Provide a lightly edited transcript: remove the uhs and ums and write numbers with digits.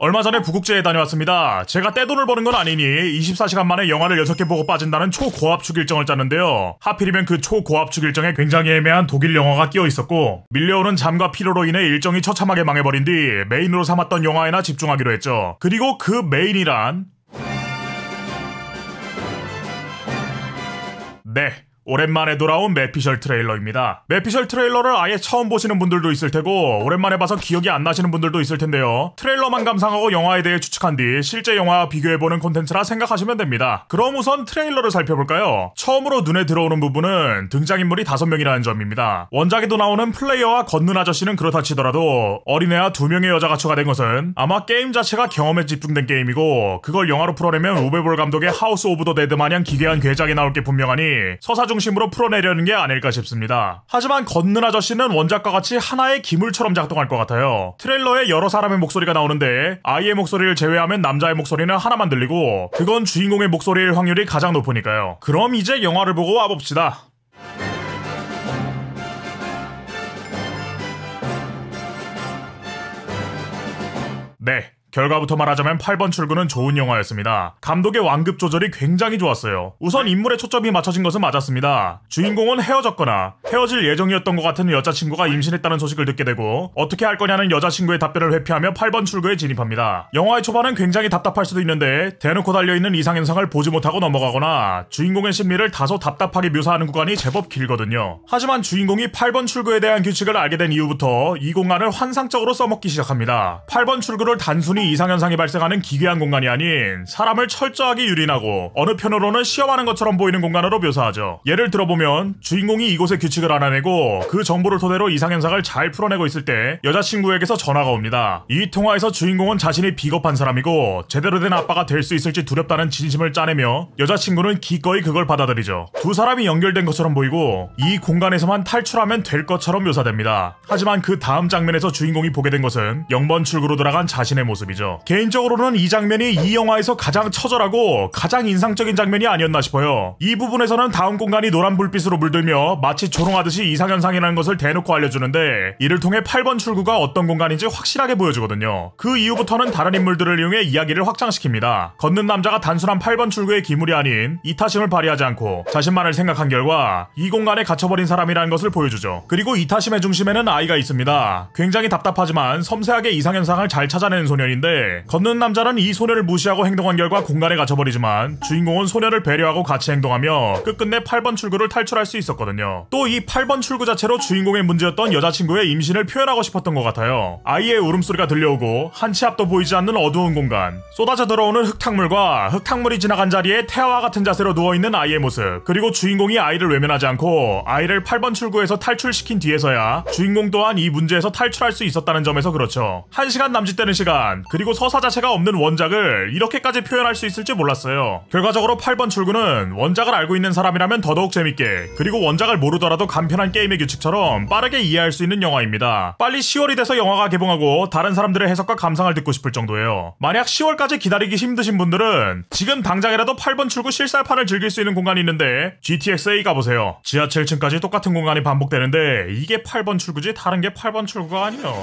얼마 전에 부국제에 다녀왔습니다. 제가 떼돈을 버는 건 아니니 24시간 만에 영화를 6개 보고 빠진다는 초고압축 일정을 짰는데요. 하필이면 그 초고압축 일정에 굉장히 애매한 독일 영화가 끼어 있었고 밀려오는 잠과 피로로 인해 일정이 처참하게 망해버린 뒤 메인으로 삼았던 영화에나 집중하기로 했죠. 그리고 그 메인이란 네, 오랜만에 돌아온 매피셜 트레일러입니다. 매피셜 트레일러를 아예 처음 보시는 분들도 있을 테고 오랜만에 봐서 기억이 안 나시는 분들도 있을 텐데요. 트레일러만 감상하고 영화에 대해 추측한 뒤 실제 영화와 비교해보는 콘텐츠라 생각하시면 됩니다. 그럼 우선 트레일러를 살펴볼까요? 처음으로 눈에 들어오는 부분은 등장인물이 5명이라는 점입니다. 원작에도 나오는 플레이어와 걷는 아저씨는 그렇다 치더라도 어린애와 2명의 여자가 추가된 것은 아마 게임 자체가 경험에 집중된 게임이고 그걸 영화로 풀어내면 우베볼 감독의 하우스 오브 더 데드 마냥 기괴한 괴작이 나올 게 분명하니 서사 중심으로 풀어내려는 게 아닐까 싶습니다. 하지만 걷는 아저씨는 원작과 같이 하나의 기물처럼 작동할 것 같아요. 트레일러에 여러 사람의 목소리가 나오는데 아이의 목소리를 제외하면 남자의 목소리는 하나만 들리고 그건 주인공의 목소리일 확률이 가장 높으니까요. 그럼 이제 영화를 보고 와봅시다. 네. 결과부터 말하자면 8번 출구는 좋은 영화였습니다. 감독의 완급 조절이 굉장히 좋았어요. 우선 인물의 초점이 맞춰진 것은 맞았습니다. 주인공은 헤어졌거나 헤어질 예정이었던 것 같은 여자친구가 임신했다는 소식을 듣게 되고 어떻게 할 거냐는 여자친구의 답변을 회피하며 8번 출구에 진입합니다. 영화의 초반은 굉장히 답답할 수도 있는데 대놓고 달려있는 이상현상을 보지 못하고 넘어가거나 주인공의 심리를 다소 답답하게 묘사하는 구간이 제법 길거든요. 하지만 주인공이 8번 출구에 대한 규칙을 알게 된 이후부터 이 공간을 환상적으로 써먹기 시작합니다. 8번 출구를 단순히 이상현상이 발생하는 기괴한 공간이 아닌 사람을 철저하게 유린하고 어느 편으로는 시험하는 것처럼 보이는 공간으로 묘사하죠. 예를 들어보면 주인공이 이곳의 규칙을 알아내고 그 정보를 토대로 이상현상을 잘 풀어내고 있을 때 여자친구에게서 전화가 옵니다. 이 통화에서 주인공은 자신이 비겁한 사람이고 제대로 된 아빠가 될 수 있을지 두렵다는 진심을 짜내며 여자친구는 기꺼이 그걸 받아들이죠. 두 사람이 연결된 것처럼 보이고 이 공간에서만 탈출하면 될 것처럼 묘사됩니다. 하지만 그 다음 장면에서 주인공이 보게 된 것은 0번 출구로 들어간 자신의 모습 개인적으로는 이 장면이 이 영화에서 가장 처절하고 가장 인상적인 장면이 아니었나 싶어요. 이 부분에서는 다음 공간이 노란 불빛으로 물들며 마치 조롱하듯이 이상현상이라는 것을 대놓고 알려주는데 이를 통해 8번 출구가 어떤 공간인지 확실하게 보여주거든요. 그 이후부터는 다른 인물들을 이용해 이야기를 확장시킵니다. 걷는 남자가 단순한 8번 출구의 기물이 아닌 이타심을 발휘하지 않고 자신만을 생각한 결과 이 공간에 갇혀버린 사람이라는 것을 보여주죠. 그리고 이타심의 중심에는 아이가 있습니다. 굉장히 답답하지만 섬세하게 이상현상을 잘 찾아내는 소년인데 걷는 남자는 이 소녀를 무시하고 행동한 결과 공간에 갇혀버리지만 주인공은 소녀를 배려하고 같이 행동하며 끝끝내 8번 출구를 탈출할 수 있었거든요. 또 이 8번 출구 자체로 주인공의 문제였던 여자친구의 임신을 표현하고 싶었던 것 같아요. 아이의 울음소리가 들려오고 한 치 앞도 보이지 않는 어두운 공간, 쏟아져 들어오는 흙탕물과 흙탕물이 지나간 자리에 태아와 같은 자세로 누워있는 아이의 모습, 그리고 주인공이 아이를 외면하지 않고 아이를 8번 출구에서 탈출시킨 뒤에서야 주인공 또한 이 문제에서 탈출할 수 있었다는 점에서 그렇죠. 1시간 남짓되는 시간, 그리고 서사 자체가 없는 원작을 이렇게까지 표현할 수 있을지 몰랐어요. 결과적으로 8번 출구는 원작을 알고 있는 사람이라면 더더욱 재밌게, 그리고 원작을 모르더라도 간편한 게임의 규칙처럼 빠르게 이해할 수 있는 영화입니다. 빨리 10월이 돼서 영화가 개봉하고 다른 사람들의 해석과 감상을 듣고 싶을 정도예요. 만약 10월까지 기다리기 힘드신 분들은 지금 당장이라도 8번 출구 실사판을 즐길 수 있는 공간이 있는데 GTXA 가보세요. 지하철 층까지 똑같은 공간이 반복되는데 이게 8번 출구지 다른 게 8번 출구가 아니에요.